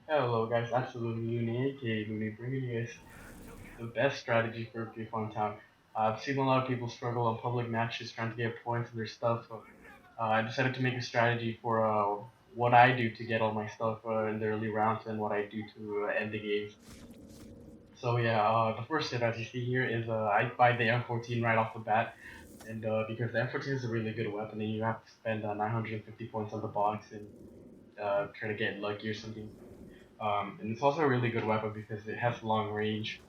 Hello guys, AbsolutelyLooney, aka Looney, bringing you guys the best strategy for PF on town. I've seen a lot of people struggle on public matches trying to get points and their stuff, so I decided to make a strategy for what I do to get all my stuff in the early rounds and what I do to end the games. So yeah, the first hit as you see here is I buy the M14 right off the bat, and because the M14 is a really good weapon, and you have to spend 950 points on the box and try to get lucky or something. And it's also a really good weapon because it has long range.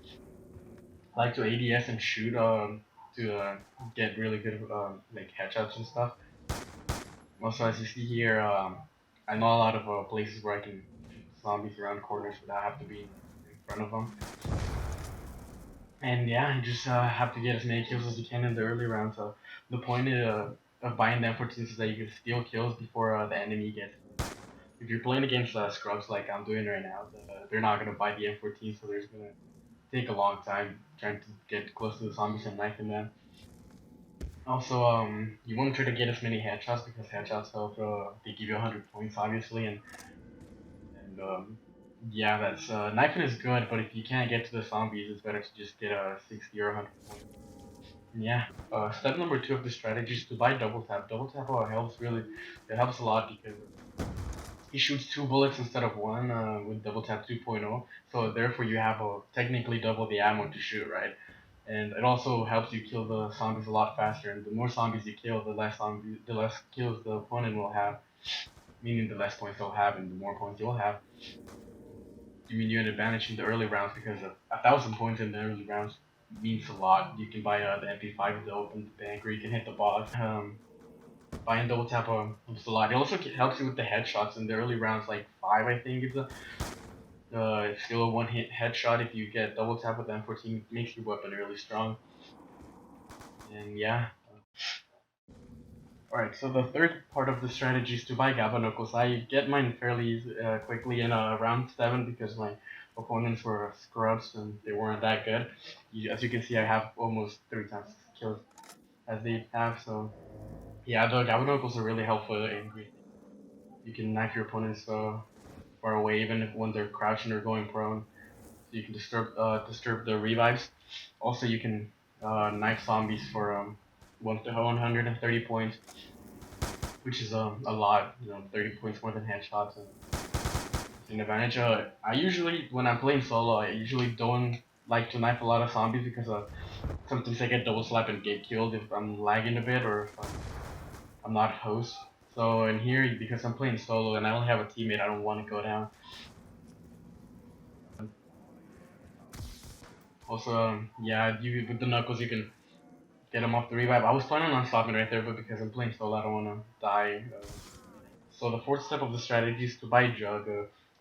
I like to ADS and shoot to get really good like headshots and stuff. Also, as you see here, I know a lot of places where I can shoot zombies around corners without have to be in front of them. And yeah, you just have to get as many kills as you can in the early rounds. So the point of buying the M14 is that you can steal kills before the enemy gets. If you're playing against scrubs like I'm doing right now, they're not gonna buy the M14, so there's gonna take a long time trying to get close to the zombies and knifing them. Also, you want to try to get as many headshots because headshots help. They give you 100 points, obviously, and yeah, that's knifing is good, but if you can't get to the zombies, it's better to just get a 60 or 100 points. And yeah. Step number two of the strategy is to buy double tap. Double tap helps really. It helps a lot because he shoots two bullets instead of one with double tap 2.0. So therefore, you have technically double the ammo to shoot, right? And it also helps you kill the zombies a lot faster. And the more zombies you kill, the less kills the opponent will have, meaning the less points they'll have, and the more points you'll have. You mean you an advantage in the early rounds because 1,000 points in the early rounds means a lot. You can buy the MP5 to open the bank, or you can hit the box. Buying double tap helps a lot. It also helps you with the headshots in the early rounds, like five, I think. It's still a one hit headshot if you get double tap with M14. Makes your weapon really strong. And yeah, alright, so the third part of the strategy is to buy Gaba Knuckles. I get mine fairly quickly in round 7 because my opponents were scrubs and they weren't that good. As you can see, I have almost 3 times kills as they have, so yeah, the Gaba Knuckles are really helpful in Greece. You can knife your opponents far away even if when they're crouching or going prone, so you can disturb the revives. Also, you can knife zombies for 130 points, which is a lot. 30 points more than headshots. And it's an advantage. I usually, when I'm playing solo, I usually don't like to knife a lot of zombies because sometimes I get double slap and get killed if I'm lagging a bit or if I'm not host. So in here, because I'm playing solo and I only have a teammate, I don't want to go down. Also, yeah, you with the knuckles you can get him off the revive. I was planning on stopping right there, but because I'm playing solo, I don't want to die. So the fourth step of the strategy is to buy Jug.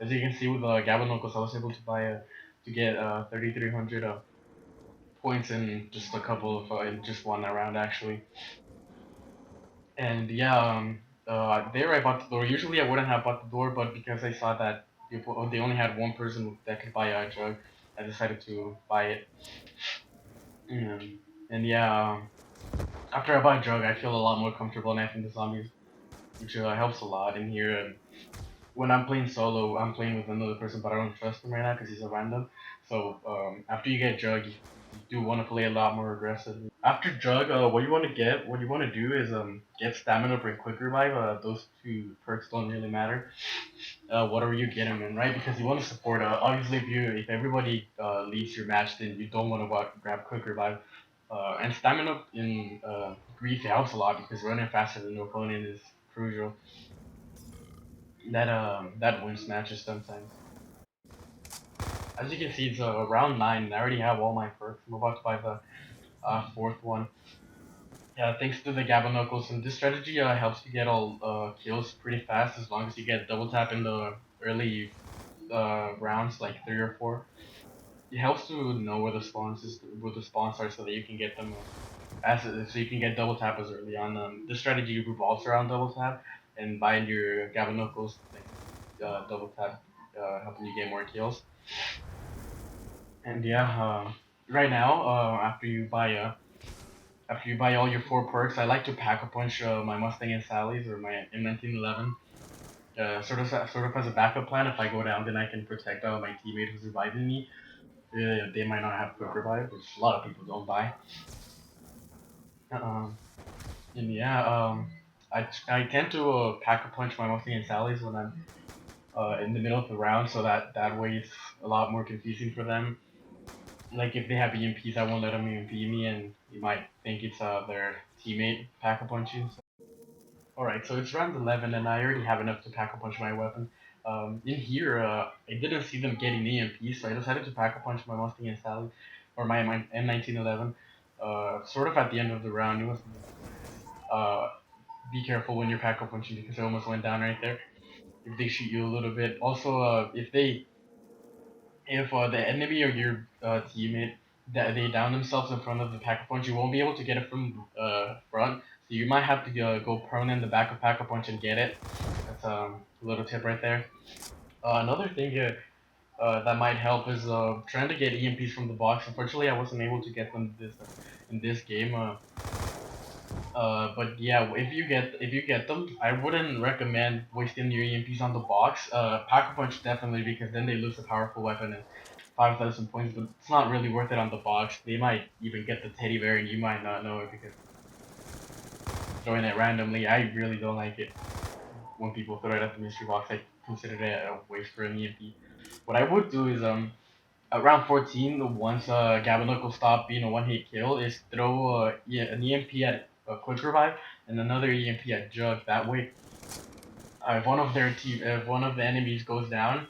As you can see with Gavin Knuckles, I was able to buy to get 3,300 points in just a couple of in just one round actually. And yeah, there I bought the door. Usually I wouldn't have bought the door, but because I saw that they only had one person that could buy a Jug, I decided to buy it. And yeah, after I buy Jug, I feel a lot more comfortable knifing the zombies, which helps a lot in here. And when I'm playing solo, I'm playing with another person, but I don't trust him right now because he's a random. So after you get Jug, you do want to play a lot more aggressively. After Jug, what you want to do is get Stamina or Quick Revive. Those two perks don't really matter. Whatever you get him in, right? Because you want to support. Obviously, if everybody leaves your match, then you don't want to grab Quick Revive. And Stamina in Grief helps a lot because running faster than your opponent is crucial. That wins matches sometimes. As you can see, it's round 9 and I already have all my perks. I'm about to buy the fourth one. Yeah, thanks to the Gaba Knuckles, and this strategy helps you get all kills pretty fast as long as you get double tap in the early rounds, like 3 or 4. It helps to know where the spawns are, so that you can get them so you can get double tap as early on. This strategy revolves around double tap, and buying your Gaba Knuckles, double tap, helping you get more kills. And yeah, right now, after you buy all your 4 perks, I like to pack a punch my Mustang and Sally's or my M1911. sort of as a backup plan. If I go down, then I can protect my teammate who's reviving me. They might not have quick revive, which a lot of people don't buy. Um, and yeah, I tend to pack a punch my Mustang and Sally's when I'm in the middle of the round, so that way it's a lot more confusing for them. Like if they have EMPs, I won't let them EMP me, and you might think it's their teammate pack a punching. So. All right, so it's round 11, and I already have enough to pack a punch my weapon. In here, I didn't see them getting EMP, so I decided to pack a punch my Mustang and Sally, or my M1911. Sort of at the end of the round, it was be careful when you're pack a punching because I almost went down right there. If they shoot you a little bit, also if the enemy or your teammate that they down themselves in front of the pack a punch, you won't be able to get it from front. So you might have to go prone in the back of pack a punch and get it. That's a little tip right there. Another thing that might help is trying to get EMPs from the box. Unfortunately, I wasn't able to get them in this game. But yeah, if you get them, I wouldn't recommend wasting your EMPs on the box. Pack a punch definitely because then they lose a powerful weapon and 5,000 points. But it's not really worth it on the box. They might even get the teddy bear and you might not know it because throwing it randomly. I really don't like it when people throw it at the mystery box. I consider it a waste for an EMP. What I would do is around 14, once Gavin will stop being a one-hit kill, is throw an EMP at Quick Revive and another EMP at Jug. That way, if one of the enemies goes down,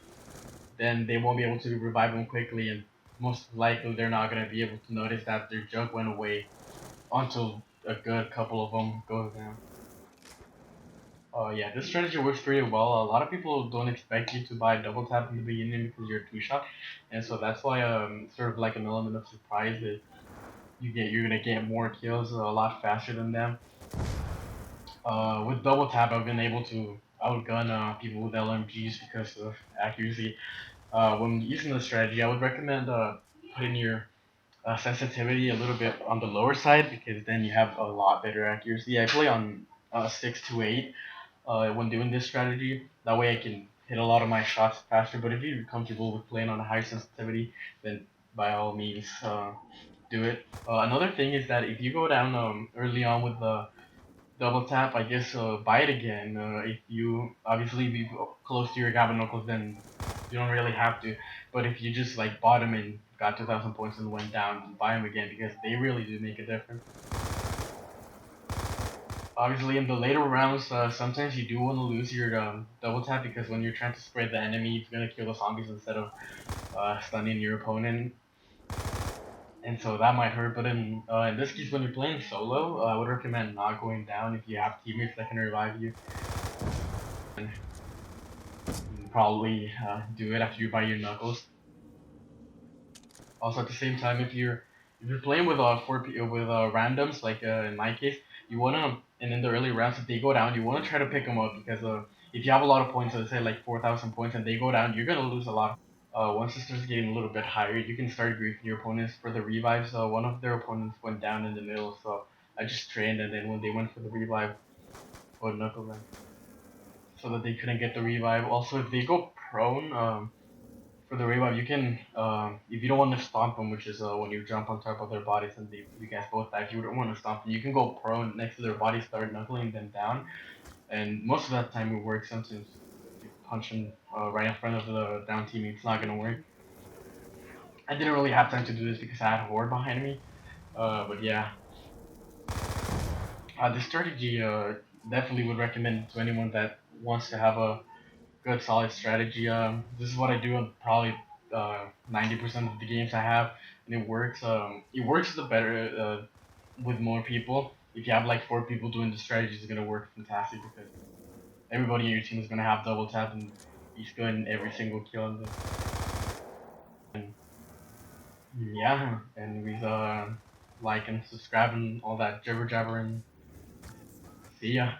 then they won't be able to revive them quickly, and most likely they're not gonna be able to notice that their Jug went away until a good couple of them goes down. Yeah, this strategy works pretty well. A lot of people don't expect you to buy double tap in the beginning because you're two shot, and so that's why sort of like an element of surprise that you're gonna get more kills a lot faster than them. With double tap, I've been able to outgun people with LMGs because of accuracy. When using the strategy, I would recommend putting your sensitivity a little bit on the lower side because then you have a lot better accuracy. I play on 6 to 8 when doing this strategy. That way I can hit a lot of my shots faster. But if you're comfortable with playing on a high sensitivity, then by all means do it. Another thing is that if you go down early on with the double tap, I guess buy it again. If you obviously be close to your Gavin Knuckles, then you don't really have to. But if you just like bought him and got 2,000 points and went down, buy him again because they really do make a difference. Obviously, in the later rounds, sometimes you do want to lose your double tap because when you're trying to spread the enemy, it's gonna kill the zombies instead of stunning your opponent, and so that might hurt. But in this case, when you're playing solo, I would recommend not going down if you have teammates that can revive you. And probably do it after you buy your knuckles. Also, at the same time, if you're playing with with randoms, like in my case, you wanna and in the early rounds, if they go down, you wanna try to pick them up because if you have a lot of points, let's say like 4,000 points, and they go down, you're gonna lose a lot. Once it starts getting a little bit higher, you can start griefing your opponents for the revives. One of their opponents went down in the middle, so I just trained, and then when they went for the revive, put knuckle them so that they couldn't get the revive. Also, if they go prone, for the revive, you can, if you don't want to stomp them, which is when you jump on top of their bodies and you guys both die, if you don't want to stomp them, you can go prone next to their body, start knuckling them down, and most of that time it works. Sometimes if you punch them right in front of the down team, it's not gonna work. I didn't really have time to do this because I had Horde behind me, but yeah. This strategy definitely would recommend to anyone that wants to have a good solid strategy. This is what I do on probably 90% of the games I have, and it works. It works the better with more people. If you have like 4 people doing the strategy, it's gonna work fantastic because everybody in your team is gonna have double tap and he's going every single kill. And yeah, and with like and subscribe and all that jibber jabber and see ya.